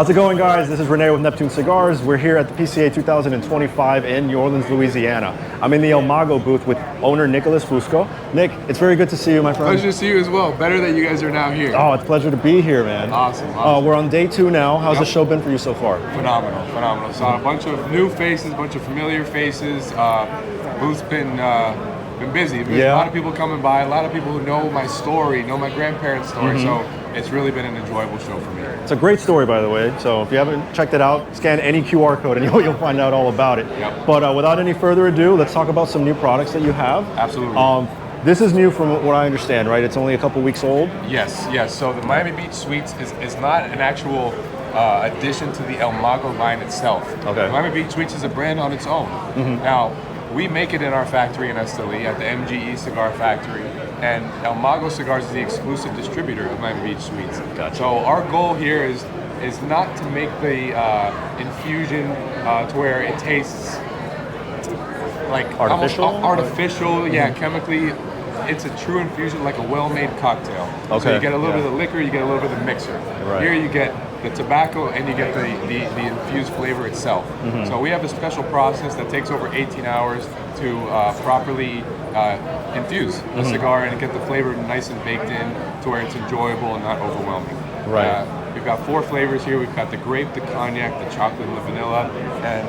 How's it going, guys? This is Rene with Neptune Cigars. We're here at the PCA 2025 in New Orleans, Louisiana. I'm in the El Mago booth with owner Nicholas Fusco. Nick, it's very good to see you, my friend. Pleasure to see you as well. Better that you guys are now here. Oh, it's a pleasure to be here, man. Awesome. We're on day 2 now. How's the show been for you so far? Phenomenal. Saw a bunch of new faces, a bunch of familiar faces. Booth's been busy. There's a lot of people coming by, a lot of people who know my story, know my grandparents' story. So it's really been an enjoyable show for me. It's a great story, by the way. So if you haven't checked it out, scan any QR code and you'll find out all about it. Yep. But without any further ado, let's talk about some new products that you have. Absolutely. This is new from what I understand, right? It's only a couple weeks old? Yes. So the Miami Beach Sweets is not an actual addition to the El Mago line itself. Okay. Miami Beach Sweets is a brand on its own. Now, we make it in our factory in Esteli at the MGE Cigar Factory, and El Mago Cigars is the exclusive distributor of Miami Beach Sweets. Gotcha. So our goal here is not to make the infusion to where it tastes like artificial. Artificial, chemically. It's a true infusion, like a well-made cocktail. Okay. So you get a little bit of the liquor, you get a little bit of the mixer. Right. Here you get the tobacco and you get the infused flavor itself. So we have a special process that takes over 18 hours to properly infuse a cigar and get the flavor nice and baked in to where it's enjoyable and not overwhelming. Right. We've got 4 flavors here. We've got the grape, the cognac, the chocolate, and the vanilla, and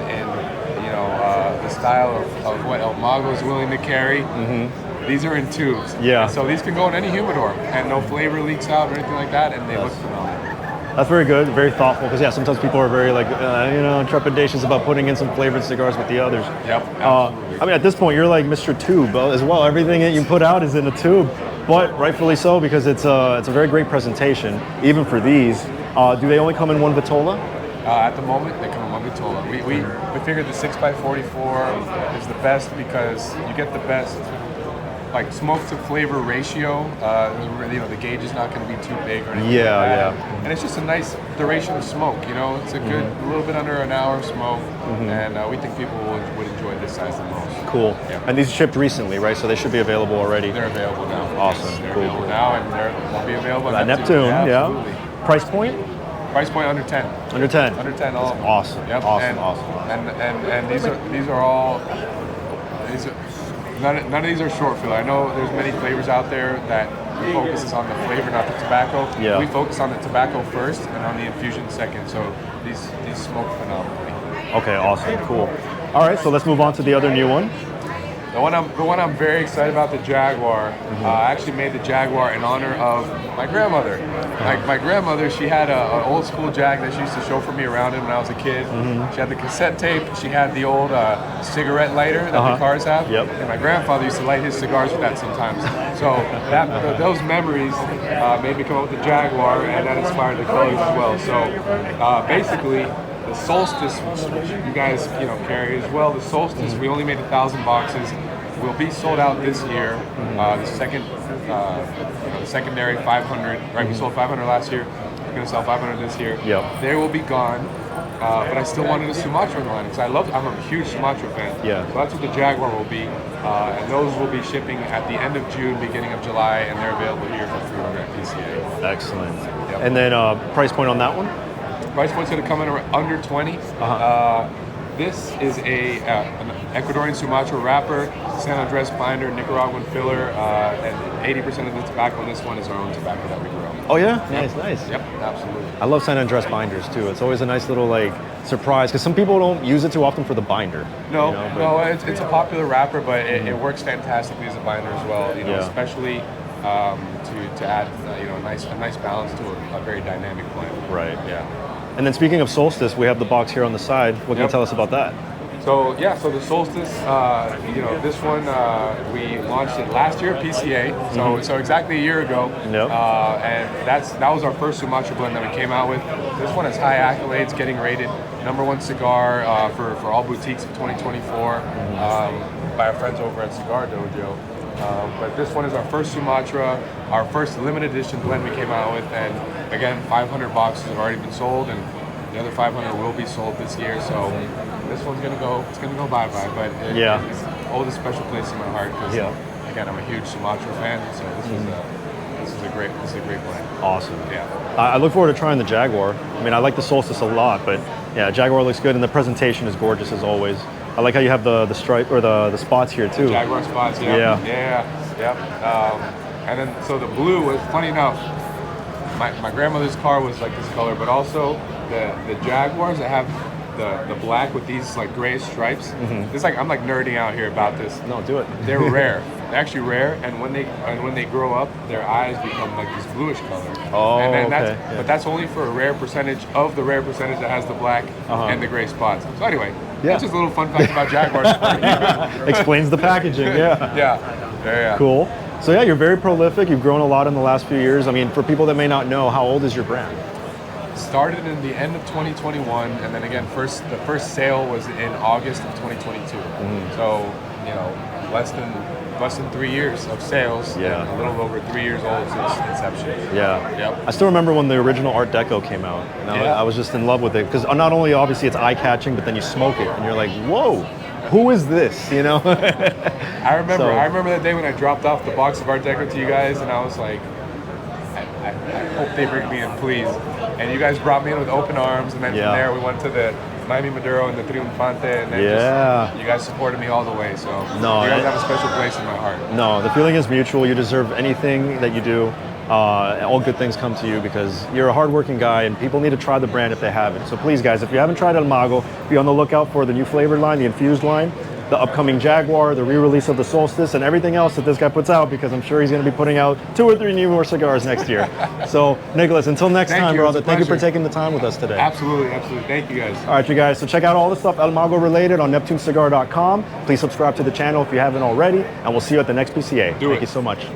the style of what El Mago is willing to carry. These are in tubes. Yeah. So these can go in any humidor, and no flavor leaks out or anything like that, and they look phenomenal. That's very good, very thoughtful, because sometimes people are very trepidations about putting in some flavored cigars with the others. Yep, absolutely. I mean, at this point, you're like Mr. Tube as well. Everything that you put out is in a tube, but rightfully so, because it's a very great presentation, even for these. Do they only come in one vitola? At the moment, they come in one vitola. We figured the 6x44 is the best because you get the best smoke to flavor ratio. The gauge is not going to be too big or anything like that. And it's just a nice duration of smoke. It's a good, a little bit under an hour of smoke, and we think people would enjoy this size the most. Cool. Yeah. And these shipped recently, right? So they should be available already. They're available now. Awesome. Yes, they're Cool. available now, and they'll be available At at Neptune, Absolutely. Price point? Price point under 10. Under 10. Under 10, all of them. Awesome. Yep. Awesome. And these are all. None of these are short filler. I know there's many flavors out there that focuses on the flavor, not the tobacco. Yeah. We focus on the tobacco first and on the infusion second. So these smoke phenomenally. Okay, awesome, cool. All right, so let's move on to the other new one. The one I'm very excited about, the Jaguar. I actually made the Jaguar in honor of my grandmother. My grandmother, she had an old school Jag that she used to show for me around when I was a kid. She had the cassette tape. She had the old cigarette lighter that the cars have. Yep. And my grandfather used to light his cigars with that sometimes. So those memories made me come up with the Jaguar, and that inspired the colors as well. So basically, the Solstice, which you guys carry as well. The Solstice, we only made 1,000 boxes. Will be sold out this year. The secondary 500. Right, we sold 500 last year. We're gonna sell 500 this year. Yep. They will be gone. But I still wanted a Sumatra in the line because I'm a huge Sumatra fan. Yeah. So that's what the Jaguar will be, and those will be shipping at the end of June, beginning of July, and they're available here for 300 at PCA. Excellent. Yep. And then price point on that one? Price point's going to come in under 20. This is an Ecuadorian Sumatra wrapper, San Andres binder, Nicaraguan filler, and 80% of the tobacco in this one is our own tobacco that we grow. Oh yeah? Nice. Yep, absolutely. I love San Andres binders too. It's always a nice little surprise, because some people don't use it too often for the binder. No, it's a popular wrapper, but it works fantastically as a binder as well. Especially to add a nice balance to a very dynamic blend. Right. Yeah. And then speaking of Solstice, we have the box here on the side. What can you tell us about that? So the Solstice, this one we launched it last year at PCA, so exactly a year ago, and that was our first Sumatra blend that we came out with. This one has high accolades, getting rated #1 cigar for all boutiques of 2024 by our friends over at Cigar Dojo. But this one is our first Sumatra, our first limited edition blend we came out with, and again, 500 boxes have already been sold, and the other 500 will be sold this year. So this one's gonna go bye-bye, but it holds a special place in my heart because again, I'm a huge Sumatra fan, so this was this is a great blend. Awesome. Yeah. I look forward to trying the Jaguar. I mean, I like the Solstice a lot, but yeah, Jaguar looks good, and the presentation is gorgeous as always. I like how you have the stripe or the spots here too. Jaguar spots, yeah. And then so the blue was funny enough. My grandmother's car was like this color, but also the Jaguars that have the black with these like gray stripes. It's like I'm like nerding out here about this. No, do it. They're rare. They're actually rare, and when they grow up, their eyes become like this bluish color. Oh, and then okay. But that's only for a rare percentage of the rare percentage that has the black and the gray spots. So anyway, that's just a little fun fact about Jaguars for you. Explains the packaging. Yeah. Yeah. Cool. So yeah, you're very prolific. You've grown a lot in the last few years. I mean, for people that may not know, how old is your brand? Started in the end of 2021, and then again, the first sale was in August of 2022. So, you know, less than 3 years of sales. Yeah. And a little over 3 years old since inception. Yeah. Yep. I still remember when the original Art Deco came out. And I was just in love with it because not only obviously it's eye-catching, but then you smoke it and you're like, whoa, who is this? You know? I remember that day when I dropped off the box of Art Deco to you guys, and I was like, I hope they bring me in, please. And you guys brought me in with open arms, and then from there we went to the Miami Maduro and the Triunfante, and then just, you guys supported me all the way. So you guys have a special place in my heart. No, the feeling is mutual. You deserve anything that you do. All good things come to you because you're a hardworking guy, and people need to try the brand if they haven't. So please, guys, if you haven't tried El Mago, be on the lookout for the new flavored line, the infused line, the upcoming Jaguar, the re-release of the Solstice, and everything else that this guy puts out, because I'm sure he's going to be putting out 2 or 3 more cigars next year. So, Nicholas, until next time, brother, thank you for taking the time with us today. Absolutely. Thank you, guys. All right, you guys, so check out all the stuff El Mago related on NeptuneCigar.com. Please subscribe to the channel if you haven't already, and we'll see you at the next PCA. Thank you so much.